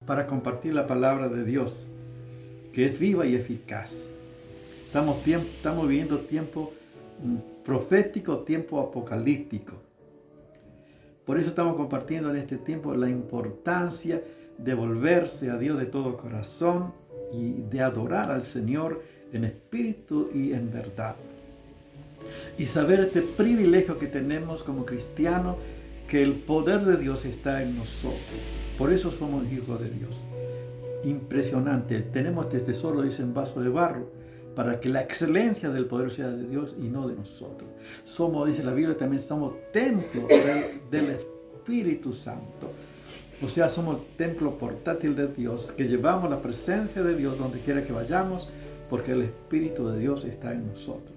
para compartir la palabra de Dios, que es viva y eficaz. Estamos viviendo tiempo profético, tiempo apocalíptico. Por eso estamos compartiendo en este tiempo la importancia de volverse a Dios de todo corazón y de adorar al Señor en espíritu y en verdad. Y saber este privilegio que tenemos como cristianos, que el poder de Dios está en nosotros. Por eso somos hijos de Dios. Impresionante. Tenemos este tesoro, dice, en vaso de barro, para que la excelencia del poder sea de Dios y no de nosotros. Somos, dice la Biblia, también somos templos del Espíritu Santo. O sea, somos el templo portátil de Dios, que llevamos la presencia de Dios donde quiera que vayamos, porque el Espíritu de Dios está en nosotros.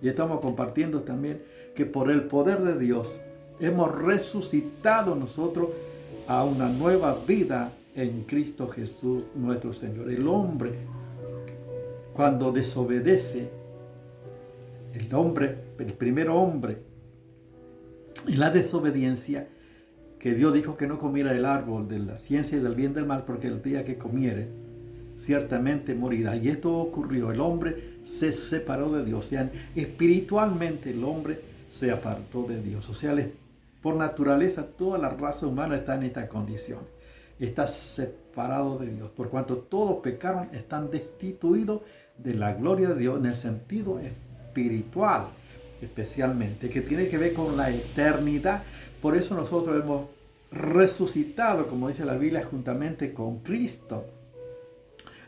Y estamos compartiendo también que por el poder de Dios hemos resucitado nosotros a una nueva vida en Cristo Jesús nuestro Señor. El hombre, cuando desobedece, el primer hombre, en la desobediencia, que Dios dijo que no comiera del árbol de la ciencia y del bien y del mal, porque el día que comiere, ciertamente morirá. Y esto ocurrió. El hombre se separó de Dios. O sea, espiritualmente el hombre se apartó de Dios. O sea, por naturaleza toda la raza humana está en esta condición. Está separado de Dios. Por cuanto todos pecaron, están destituidos de la gloria de Dios en el sentido espiritual, especialmente, que tiene que ver con la eternidad. Por eso nosotros hemos resucitado, como dice la Biblia, juntamente con Cristo.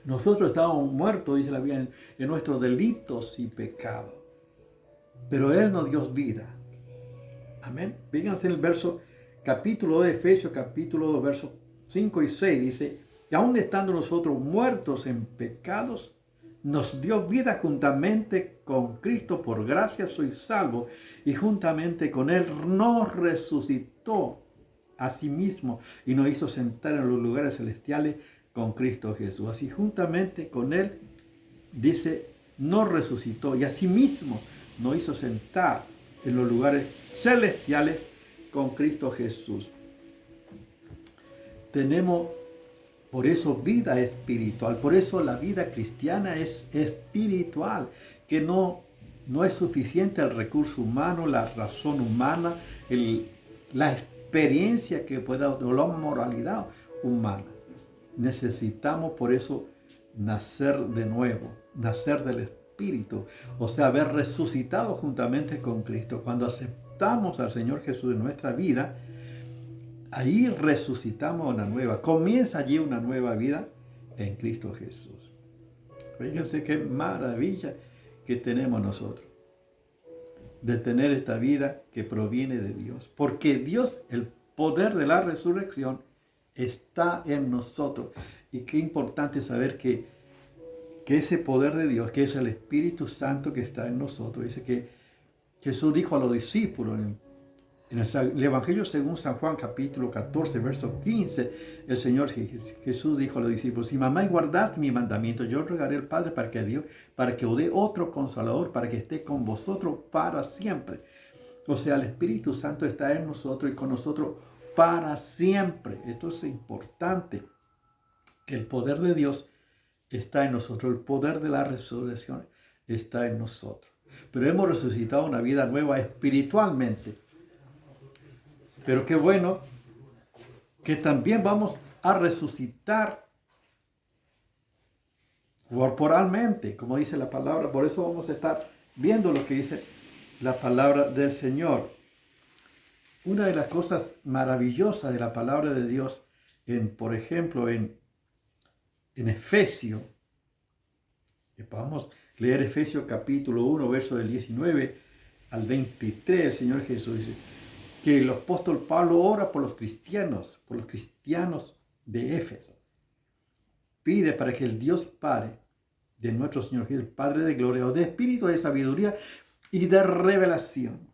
Nosotros estábamos muertos, dice la Biblia, en nuestros delitos y pecados. Pero Él nos dio vida. Amén. Fíjense en el verso, capítulo de Efesios, capítulo 2, versos 5 y 6. Dice, y aun estando nosotros muertos en pecados, nos dio vida juntamente con Cristo. Por gracia sois salvos. Y juntamente con Él nos resucitó a sí mismo y nos hizo sentar en los lugares celestiales con Cristo Jesús. Así juntamente con Él, dice, nos resucitó y asimismo nos hizo sentar en los lugares celestiales con Cristo Jesús. Tenemos por eso vida espiritual, por eso la vida cristiana es espiritual, que no es suficiente el recurso humano, la razón humana, la experiencia que pueda dar, o la moralidad humana. Necesitamos por eso nacer de nuevo, nacer del Espíritu, o sea, haber resucitado juntamente con Cristo. Cuando aceptamos al Señor Jesús en nuestra vida, ahí resucitamos una nueva, comienza allí una nueva vida en Cristo Jesús. Fíjense qué maravilla que tenemos nosotros de tener esta vida que proviene de Dios, porque Dios, el poder de la resurrección, está en nosotros. Y qué importante saber que ese poder de Dios, que es el Espíritu Santo que está en nosotros, dice que Jesús dijo a los discípulos en el Evangelio según San Juan, capítulo 14, verso 15, el Señor Jesús dijo a los discípulos, si amáis y guardáis mi mandamiento, yo rogaré al Padre para que os dé otro consolador, para que esté con vosotros para siempre. O sea, el Espíritu Santo está en nosotros y con nosotros para siempre. Esto es importante, que el poder de Dios está en nosotros, el poder de la resurrección está en nosotros. Pero hemos resucitado una vida nueva espiritualmente. Pero qué bueno que también vamos a resucitar corporalmente, como dice la palabra. Por eso vamos a estar viendo lo que dice la palabra del Señor. Una de las cosas maravillosas de la palabra de Dios, por ejemplo, en Efesios, que podamos leer Efesios capítulo 1, verso del 19 al 23, el Señor Jesús dice que el apóstol Pablo ora por los cristianos de Éfeso. Pide para que el Dios Padre de nuestro Señor Jesús, el Padre de gloria, os dé espíritu de sabiduría y de revelación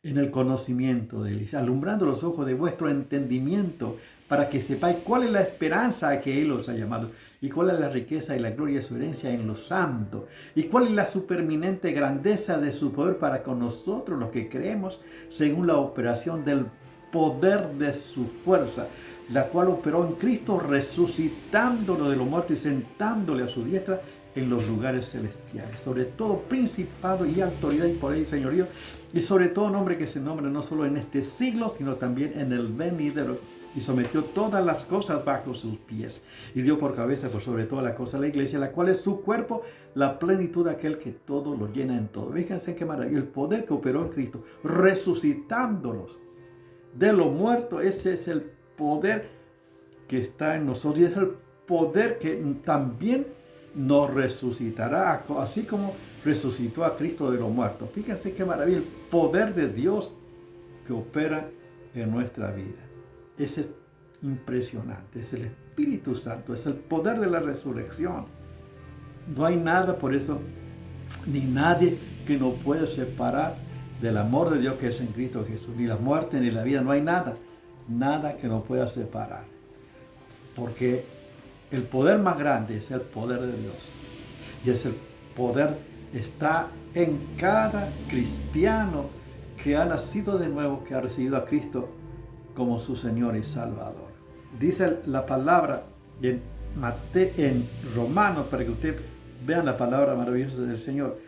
en el conocimiento de Él, alumbrando los ojos de vuestro entendimiento, para que sepáis cuál es la esperanza a que Él os ha llamado, y cuál es la riqueza y la gloria de su herencia en los santos, y cuál es la superminente grandeza de su poder para con nosotros los que creemos, según la operación del poder de su fuerza. la cual operó en Cristo, resucitándolo de los muertos y sentándole a su diestra en los lugares celestiales, sobre todo principado y autoridad y poder y señorío, y sobre todo nombre que se nombra no solo en este siglo, sino también en el venidero, y sometió todas las cosas bajo sus pies, y dio por cabeza por sobre todas las cosas la iglesia, la cual es su cuerpo, la plenitud de aquel que todo lo llena en todo. Fíjense qué maravilla, el poder que operó en Cristo, resucitándolos de los muertos. Ese es el poder que está en nosotros, y es el poder que también nos resucitará, así como resucitó a Cristo de los muertos. Fíjense qué maravilla, el poder de Dios que opera en nuestra vida. Ese es impresionante, es el Espíritu Santo, es el poder de la resurrección. No hay nada, por eso, ni nadie que nos pueda separar del amor de Dios que es en Cristo Jesús. Ni la muerte ni la vida, no hay nada que nos pueda separar. Porque el poder más grande es el poder de Dios. Y ese poder está en cada cristiano que ha nacido de nuevo, que ha recibido a Cristo como su Señor y Salvador. Dice la palabra en Romanos, para que ustedes vean la palabra maravillosa del Señor.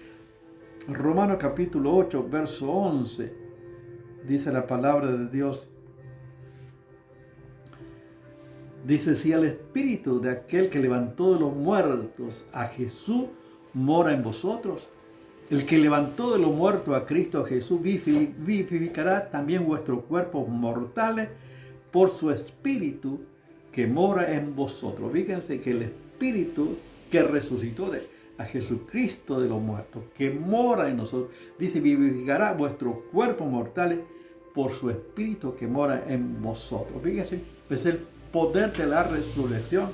Romanos capítulo 8, verso 11, dice la palabra de Dios. Dice, si el Espíritu de aquel que levantó de los muertos a Jesús mora en vosotros, el que levantó de los muertos a Cristo Jesús vivificará también vuestros cuerpos mortales por su Espíritu que mora en vosotros. Fíjense que el Espíritu que resucitó a Jesucristo de los muertos, que mora en nosotros, dice, vivificará vuestros cuerpos mortales por su Espíritu que mora en vosotros. Fíjense, es el poder de la resurrección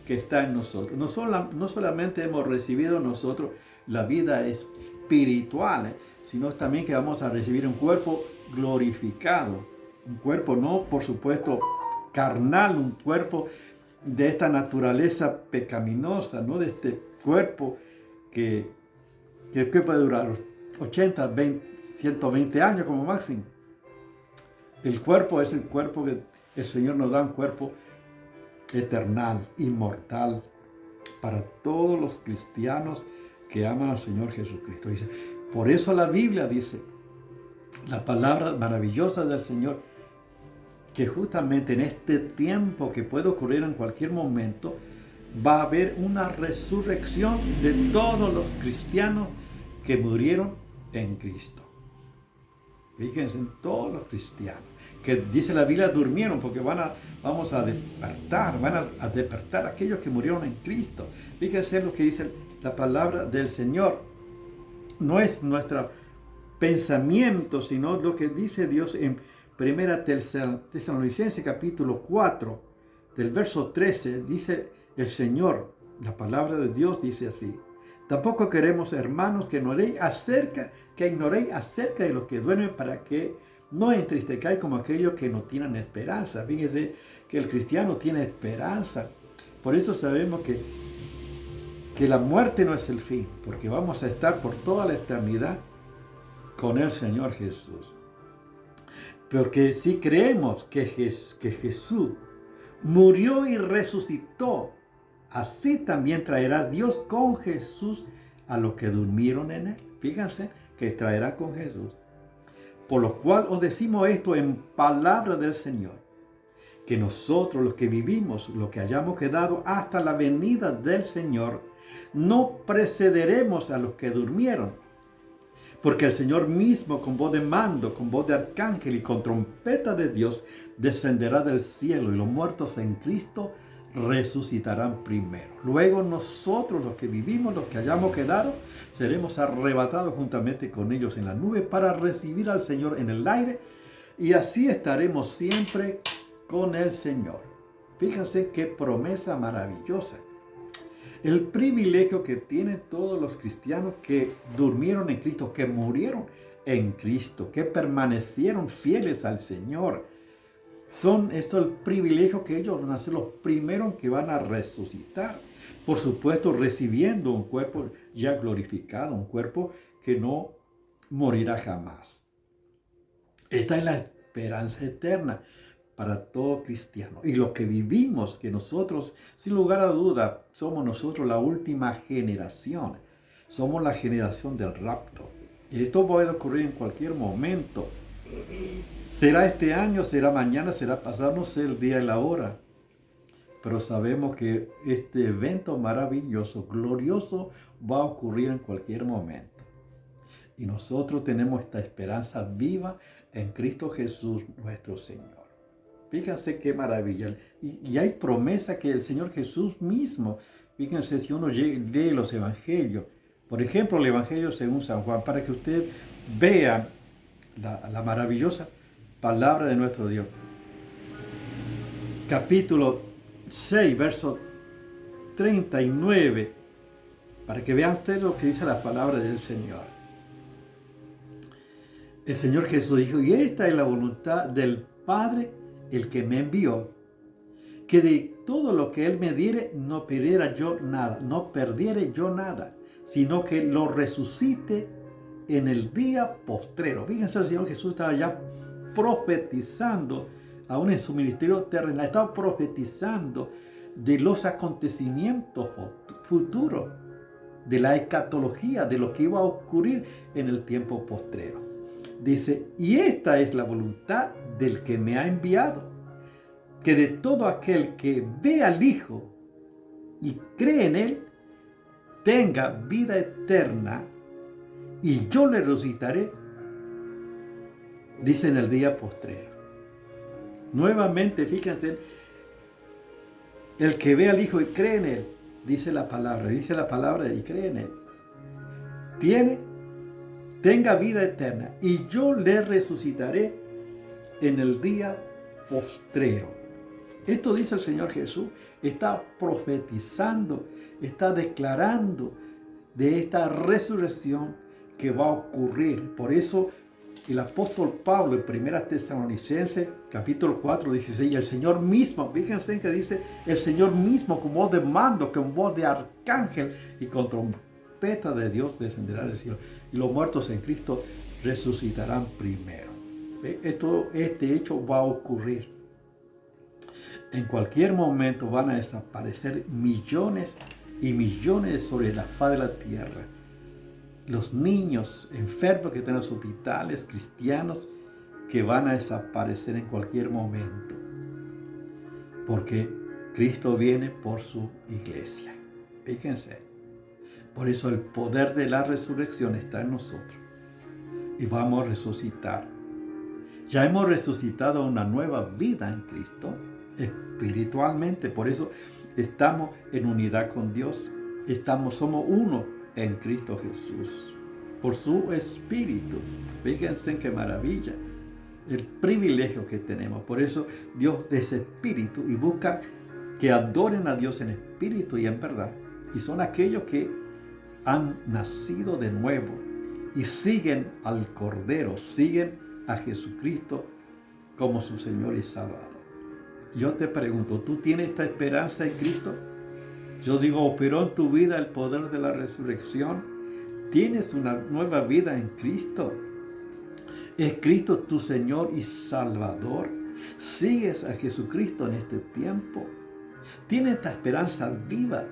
que está en nosotros. No solamente hemos recibido nosotros la vida espiritual, sino también que vamos a recibir un cuerpo glorificado. Un cuerpo no, por supuesto, carnal, un cuerpo de esta naturaleza pecaminosa, no de este cuerpo que puede durar 80, 120 años como máximo. El cuerpo es el cuerpo que el Señor nos da, un cuerpo eternal, inmortal, para todos los cristianos que aman al Señor Jesucristo. Dice, por eso la Biblia dice, la palabra maravillosa del Señor, que justamente en este tiempo que puede ocurrir en cualquier momento, va a haber una resurrección de todos los cristianos que murieron en Cristo. Fíjense, en todos los cristianos que dice la Biblia durmieron, porque vamos a despertar, van a despertar aquellos que murieron en Cristo. Fíjense lo que dice la palabra del Señor. No es nuestro pensamiento, sino lo que dice Dios en 1 Tesalonicenses capítulo 4, del verso 13, dice el Señor, la palabra de Dios dice así: tampoco queremos, hermanos, que ignoréis acerca de los que duermen, para que no entristezcáis como aquellos que no tienen esperanza. Fíjense que el cristiano tiene esperanza. Por eso sabemos que la muerte no es el fin, porque vamos a estar por toda la eternidad con el Señor Jesús. Porque si creemos que Jesús murió y resucitó, así también traerá Dios con Jesús a los que durmieron en él. Fíjense que traerá con Jesús. Por lo cual os decimos esto en palabra del Señor, que nosotros los que vivimos, los que hayamos quedado hasta la venida del Señor, no precederemos a los que durmieron. Porque el Señor mismo, con voz de mando, con voz de arcángel y con trompeta de Dios, descenderá del cielo, y los muertos en Cristo resucitarán primero. Luego nosotros, los que vivimos, los que hayamos quedado, seremos arrebatados juntamente con ellos en la nube para recibir al Señor en el aire, y así estaremos siempre con el Señor. Fíjense qué promesa maravillosa. El privilegio que tienen todos los cristianos que durmieron en Cristo, que murieron en Cristo, que permanecieron fieles al Señor. Son estos el privilegio que ellos van a ser los primeros que van a resucitar. Por supuesto, recibiendo un cuerpo ya glorificado, un cuerpo que no morirá jamás. Esta es la esperanza eterna. para todo cristiano. Y lo que vivimos, que nosotros, sin lugar a duda, somos nosotros la última generación. Somos la generación del rapto. Y esto puede ocurrir en cualquier momento. Será este año, será mañana, será pasado, no sé el día y la hora. Pero sabemos que este evento maravilloso, glorioso, va a ocurrir en cualquier momento. Y nosotros tenemos esta esperanza viva en Cristo Jesús, nuestro Señor. Fíjense qué maravilla. Y hay promesa que el Señor Jesús mismo, fíjense si uno lee los evangelios, por ejemplo, el evangelio según San Juan, para que usted vea la maravillosa palabra de nuestro Dios. Capítulo 6, verso 39, para que vean ustedes lo que dice la palabra del Señor. El Señor Jesús dijo, y esta es la voluntad del Padre, el que me envió, que de todo lo que Él me diere, no perdiera yo nada, sino que lo resucite en el día postrero. Fíjense, el Señor Jesús estaba ya profetizando, aún en su ministerio terrenal, estaba profetizando de los acontecimientos futuros, de la escatología, de lo que iba a ocurrir en el tiempo postrero. Dice, y esta es la voluntad del que me ha enviado, que de todo aquel que ve al Hijo y cree en Él, tenga vida eterna, y yo le resucitaré, dice en el día postrero. Nuevamente, fíjense, el que ve al Hijo y cree en Él, dice la palabra y cree en Él, tenga vida eterna, y yo le resucitaré en el día postrero. Esto dice el Señor Jesús, está profetizando, está declarando de esta resurrección que va a ocurrir. Por eso el apóstol Pablo en 1 Tesalonicenses capítulo 4, 16, el Señor mismo, fíjense que dice, el Señor mismo con voz de mando, con voz de arcángel y con trompeta de Dios descenderá del cielo, y los muertos en Cristo resucitarán primero. Este hecho va a ocurrir. En cualquier momento van a desaparecer millones y millones sobre la faz de la tierra. Los niños enfermos que están en los hospitales, cristianos, que van a desaparecer en cualquier momento. Porque Cristo viene por su iglesia. Fíjense. Por eso el poder de la resurrección está en nosotros. Y vamos a resucitar. Ya hemos resucitado una nueva vida en Cristo, espiritualmente. Por eso estamos en unidad con Dios. Somos uno en Cristo Jesús. Por su Espíritu. Fíjense qué maravilla. El privilegio que tenemos. Por eso Dios es Espíritu y busca que adoren a Dios en espíritu y en verdad. Y son aquellos que han nacido de nuevo y siguen al Cordero, siguen a Jesucristo como su Señor y Salvador. Yo te pregunto, ¿tú tienes esta esperanza en Cristo? Yo digo, ¿operó en tu vida el poder de la resurrección? ¿Tienes una nueva vida en Cristo? ¿Es Cristo tu Señor y Salvador? ¿Sigues a Jesucristo en este tiempo? ¿Tienes esta esperanza viva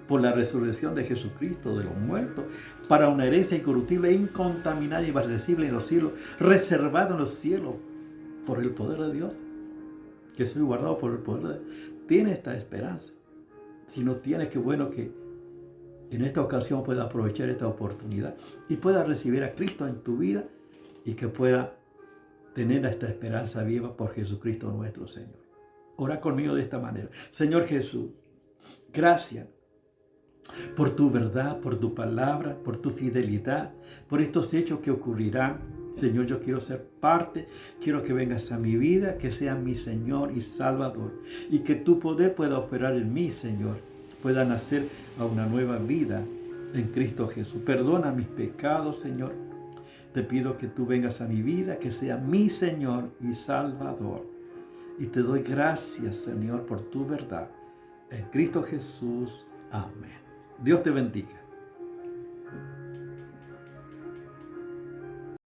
por la resurrección de Jesucristo de los muertos, para una herencia incorruptible, incontaminada y inmarcesible en los cielos, reservada en los cielos por el poder de Dios? Que soy guardado por el poder de Dios. ¿Tienes esta esperanza? Si no tienes, qué bueno que en esta ocasión pueda aprovechar esta oportunidad y pueda recibir a Cristo en tu vida y que pueda tener esta esperanza viva por Jesucristo nuestro Señor. Ora conmigo de esta manera. Señor Jesús, gracias por tu verdad, por tu palabra, por tu fidelidad, por estos hechos que ocurrirán. Señor, yo quiero ser parte, quiero que vengas a mi vida, que seas mi Señor y Salvador, y que tu poder pueda operar en mí, Señor, pueda nacer a una nueva vida en Cristo Jesús. Perdona mis pecados, Señor. Te pido que tú vengas a mi vida, que sea mi Señor y Salvador. Y te doy gracias, Señor, por tu verdad. En Cristo Jesús. Amén. Dios te bendiga.